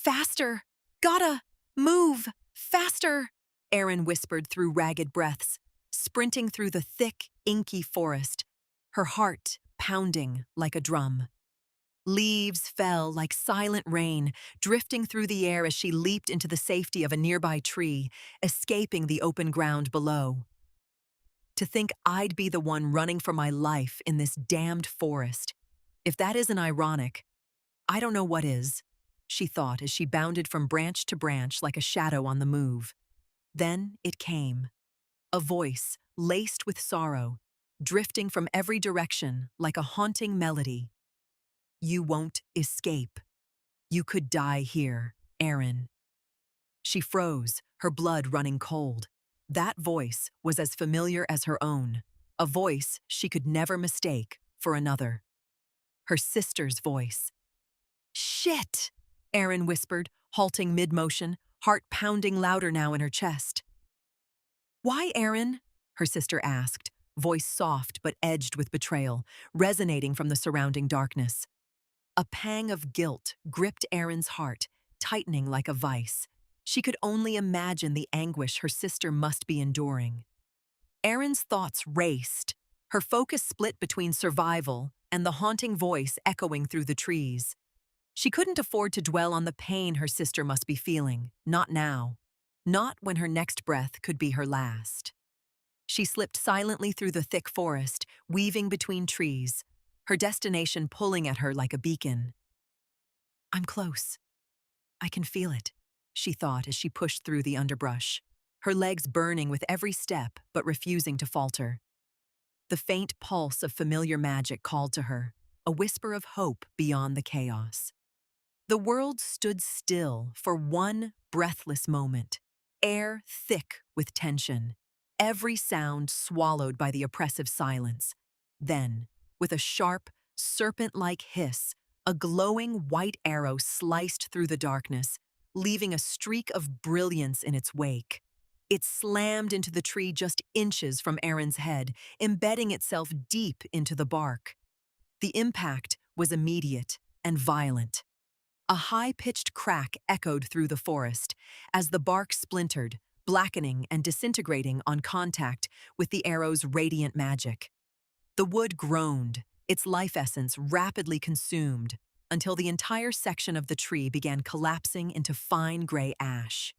Faster! Gotta move! Faster! Erin whispered through ragged breaths, sprinting through the thick, inky forest, her heart pounding like a drum. Leaves fell like silent rain, drifting through the air as she leaped into the safety of a nearby tree, escaping the open ground below. To think I'd be the one running for my life in this damned forest. If that isn't ironic, I don't know what is, she thought as she bounded from branch to branch like a shadow on the move. Then it came. A voice, laced with sorrow, drifting from every direction like a haunting melody. You won't escape. You could die here, Erin. She froze, her blood running cold. That voice was as familiar as her own, a voice she could never mistake for another. Her sister's voice. Shit! Erin whispered, halting mid-motion, heart pounding louder now in her chest. Why, Erin? Her sister asked, voice soft but edged with betrayal, resonating from the surrounding darkness. A pang of guilt gripped Erin's heart, tightening like a vice. She could only imagine the anguish her sister must be enduring. Erin's thoughts raced, her focus split between survival and the haunting voice echoing through the trees. She couldn't afford to dwell on the pain her sister must be feeling, not now. Not when her next breath could be her last. She slipped silently through the thick forest, weaving between trees, her destination pulling at her like a beacon. I'm close. I can feel it, she thought as she pushed through the underbrush, her legs burning with every step but refusing to falter. The faint pulse of familiar magic called to her, a whisper of hope beyond the chaos. The world stood still for one breathless moment, air thick with tension, every sound swallowed by the oppressive silence. Then, with a sharp, serpent-like hiss, a glowing white arrow sliced through the darkness, leaving a streak of brilliance in its wake. It slammed into the tree just inches from Erin's head, embedding itself deep into the bark. The impact was immediate and violent. A high-pitched crack echoed through the forest as the bark splintered, blackening and disintegrating on contact with the arrow's radiant magic. The wood groaned, its life essence rapidly consumed, until the entire section of the tree began collapsing into fine gray ash.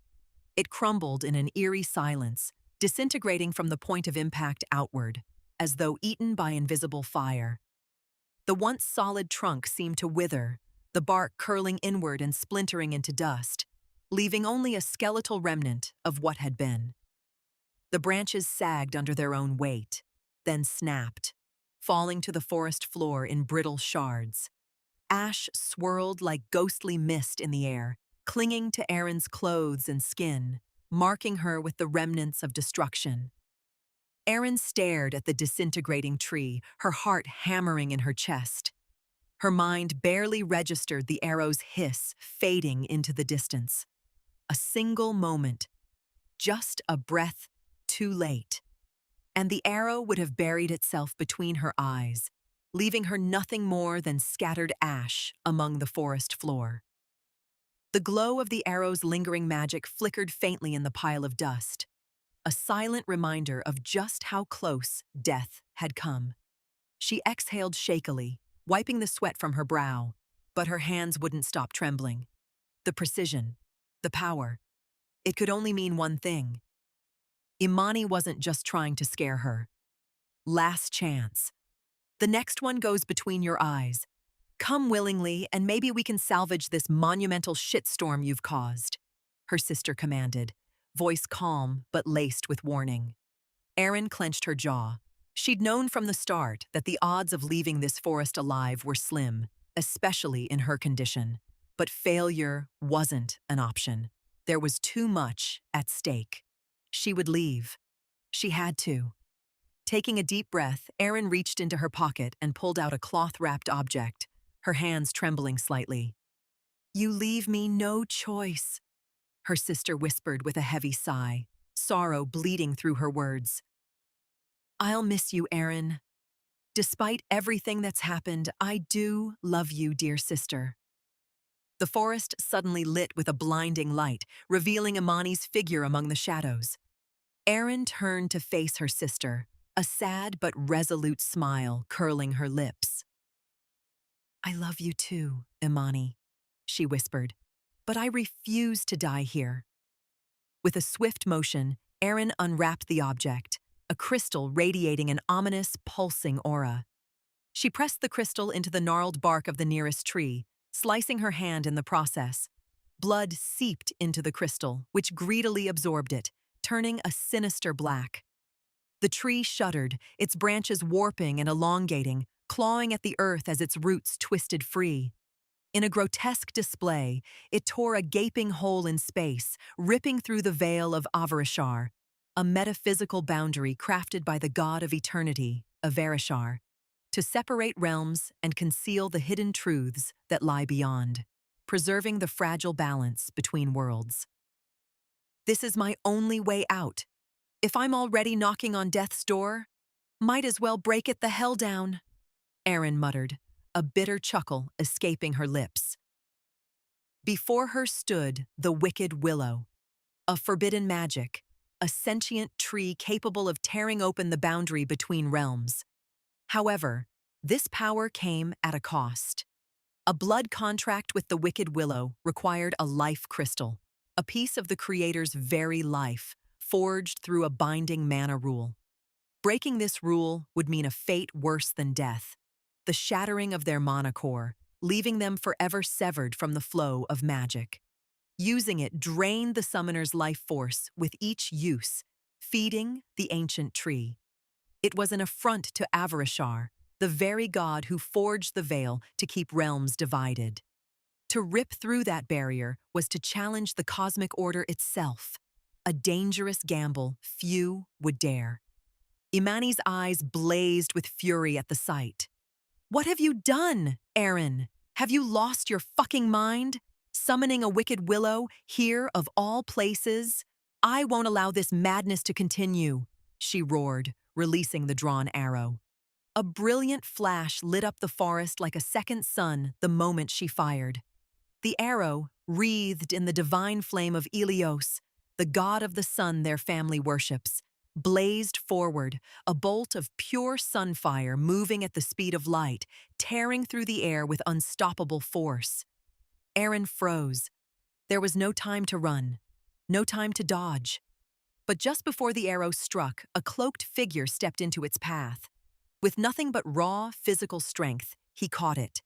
It crumbled in an eerie silence, disintegrating from the point of impact outward, as though eaten by invisible fire. The once solid trunk seemed to wither, the bark curling inward and splintering into dust, leaving only a skeletal remnant of what had been. The branches sagged under their own weight, then snapped, falling to the forest floor in brittle shards. Ash swirled like ghostly mist in the air, clinging to Erin's clothes and skin, marking her with the remnants of destruction. Erin stared at the disintegrating tree, her heart hammering in her chest. Her mind barely registered the arrow's hiss fading into the distance. A single moment, just a breath too late, and the arrow would have buried itself between her eyes, leaving her nothing more than scattered ash among the forest floor. The glow of the arrow's lingering magic flickered faintly in the pile of dust, a silent reminder of just how close death had come. She exhaled shakily, wiping the sweat from her brow, but her hands wouldn't stop trembling. The precision, the power, it could only mean one thing. Imani wasn't just trying to scare her. Last chance. The next one goes between your eyes. Come willingly, and maybe we can salvage this monumental shitstorm you've caused, her sister commanded, voice calm but laced with warning. Erin clenched her jaw. She'd known from the start that the odds of leaving this forest alive were slim, especially in her condition. But failure wasn't an option. There was too much at stake. She would leave. She had to. Taking a deep breath, Erin reached into her pocket and pulled out a cloth-wrapped object, her hands trembling slightly. You leave me no choice, her sister whispered with a heavy sigh, sorrow bleeding through her words. I'll miss you, Erin. Despite everything that's happened, I do love you, dear sister. The forest suddenly lit with a blinding light, revealing Imani's figure among the shadows. Aaron turned to face her sister, a sad but resolute smile curling her lips. "I love you too, Imani," she whispered, "but I refuse to die here." With a swift motion, Aaron unwrapped the object, a crystal radiating an ominous, pulsing aura. She pressed the crystal into the gnarled bark of the nearest tree, slicing her hand in the process. Blood seeped into the crystal, which greedily absorbed it, turning a sinister black. The tree shuddered, its branches warping and elongating, clawing at the earth as its roots twisted free. In a grotesque display, it tore a gaping hole in space, ripping through the veil of Avarashar, a metaphysical boundary crafted by the god of eternity, Avarashar, to separate realms and conceal the hidden truths that lie beyond, preserving the fragile balance between worlds. "This is my only way out. If I'm already knocking on death's door, might as well break it the hell down," Aaron muttered, a bitter chuckle escaping her lips. Before her stood the wicked willow, a forbidden magic, a sentient tree capable of tearing open the boundary between realms. However, this power came at a cost. A blood contract with the wicked willow required a life crystal, a piece of the creator's very life, forged through a binding mana rule. Breaking this rule would mean a fate worse than death, the shattering of their mana core, leaving them forever severed from the flow of magic. Using it drained the summoner's life force with each use, feeding the ancient tree. It was an affront to Avarashar, the very god who forged the veil to keep realms divided. To rip through that barrier was to challenge the cosmic order itself, a dangerous gamble few would dare. Imani's eyes blazed with fury at the sight. "What have you done, Aaron? Have you lost your fucking mind? Summoning a wicked willow, here of all places? I won't allow this madness to continue," she roared, releasing the drawn arrow. A brilliant flash lit up the forest like a second sun the moment she fired. The arrow, wreathed in the divine flame of Ilios, the god of the sun their family worships, blazed forward, a bolt of pure sunfire moving at the speed of light, tearing through the air with unstoppable force. Aaron froze. There was no time to run, no time to dodge. But just before the arrow struck, a cloaked figure stepped into its path. With nothing but raw, physical strength, he caught it.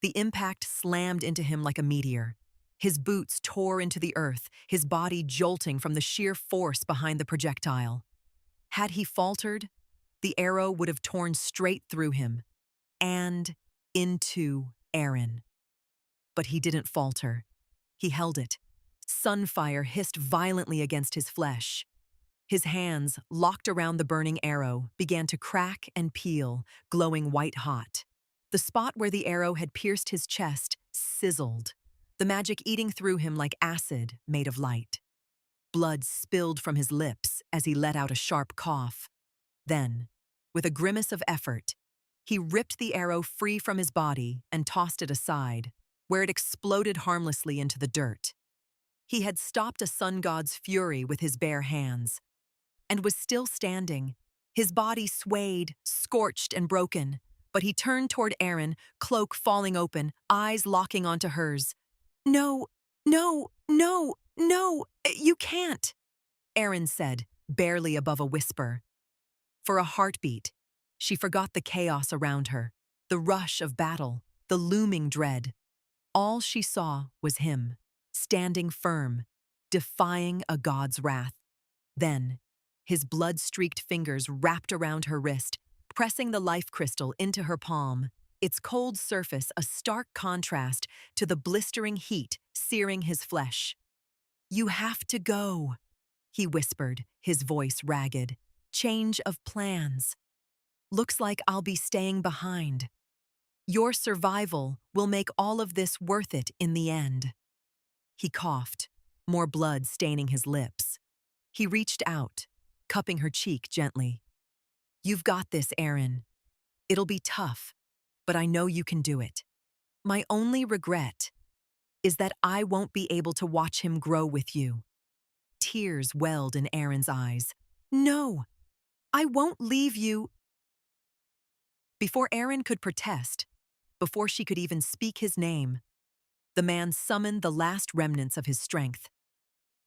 The impact slammed into him like a meteor. His boots tore into the earth, his body jolting from the sheer force behind the projectile. Had he faltered, the arrow would have torn straight through him and into Aaron. But he didn't falter. He held it. Sunfire hissed violently against his flesh. His hands, locked around the burning arrow, began to crack and peel, glowing white-hot. The spot where the arrow had pierced his chest sizzled, the magic eating through him like acid made of light. Blood spilled from his lips as he let out a sharp cough. Then, with a grimace of effort, he ripped the arrow free from his body and tossed it aside, where it exploded harmlessly into the dirt. He had stopped a sun god's fury with his bare hands, and was still standing. His body swayed, scorched and broken, but he turned toward Aaron, cloak falling open, eyes locking onto hers. "No, no, no, no, you can't," Aaron said, barely above a whisper. For a heartbeat, she forgot the chaos around her, the rush of battle, the looming dread. All she saw was him, standing firm, defying a god's wrath. Then, his blood-streaked fingers wrapped around her wrist, pressing the life crystal into her palm, its cold surface a stark contrast to the blistering heat searing his flesh. "You have to go," he whispered, his voice ragged. "Change of plans. Looks like I'll be staying behind. Your survival will make all of this worth it in the end." He coughed, more blood staining his lips. He reached out, cupping her cheek gently. "You've got this, Aaron. It'll be tough, but I know you can do it. My only regret is that I won't be able to watch him grow with you." Tears welled in Aaron's eyes. "No, I won't leave you." Before Aaron could protest, before she could even speak his name, the man summoned the last remnants of his strength.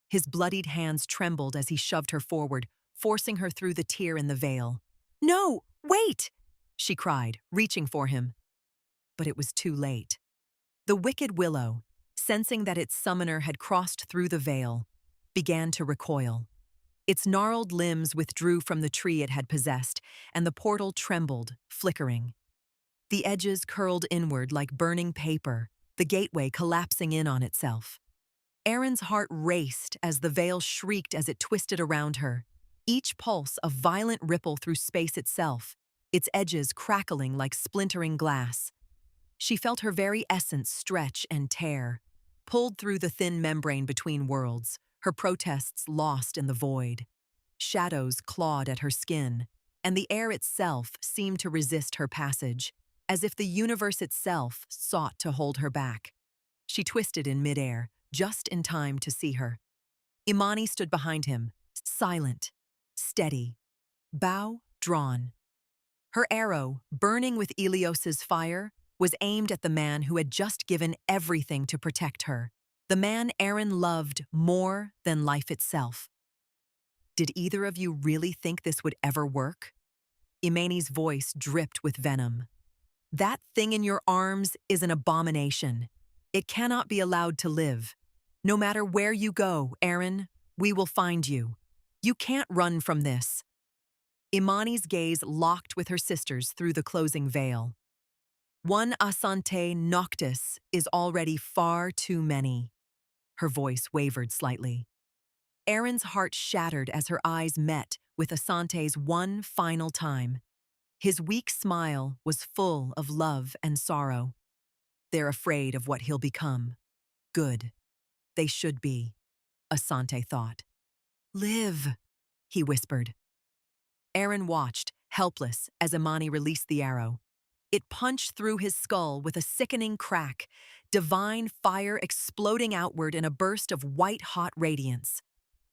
His bloodied hands trembled as he shoved her forward, forcing her through the tear in the veil. "No, wait!" she cried, reaching for him. But it was too late. The wicked willow, sensing that its summoner had crossed through the veil, began to recoil. Its gnarled limbs withdrew from the tree it had possessed, and the portal trembled, flickering. The edges curled inward like burning paper, the gateway collapsing in on itself. Aaron's heart raced as the veil shrieked as it twisted around her, each pulse a violent ripple through space itself, its edges crackling like splintering glass. She felt her very essence stretch and tear, pulled through the thin membrane between worlds, her protests lost in the void. Shadows clawed at her skin, and the air itself seemed to resist her passage, as if the universe itself sought to hold her back. She twisted in midair, just in time to see her. Imani stood behind him, silent, steady, bow drawn. Her arrow, burning with Ilios's fire, was aimed at the man who had just given everything to protect her, the man Aaron loved more than life itself. "Did either of you really think this would ever work?" Imani's voice dripped with venom. "That thing in your arms is an abomination. It cannot be allowed to live. No matter where you go, Aaron, we will find you. You can't run from this." Imani's gaze locked with her sister's through the closing veil. "One Asante Noctis is already far too many." Her voice wavered slightly. Aaron's heart shattered as her eyes met with Asante's one final time. His weak smile was full of love and sorrow. "They're afraid of what he'll become. Good. They should be," Asante thought. "Live," he whispered. Aaron watched, helpless, as Imani released the arrow. It punched through his skull with a sickening crack, divine fire exploding outward in a burst of white-hot radiance.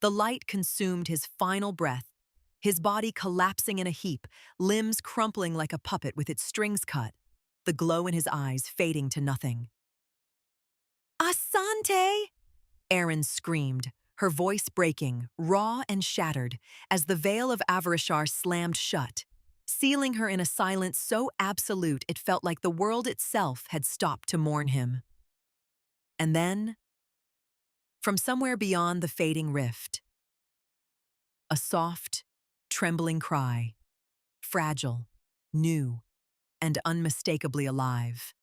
The light consumed his final breath, his body collapsing in a heap, limbs crumpling like a puppet with its strings cut, the glow in his eyes fading to nothing. "Asante!" Aaron screamed, her voice breaking, raw and shattered, as the veil of Avarishar slammed shut, sealing her in a silence so absolute it felt like the world itself had stopped to mourn him. And then, from somewhere beyond the fading rift, a soft, trembling cry, fragile, new, and unmistakably alive.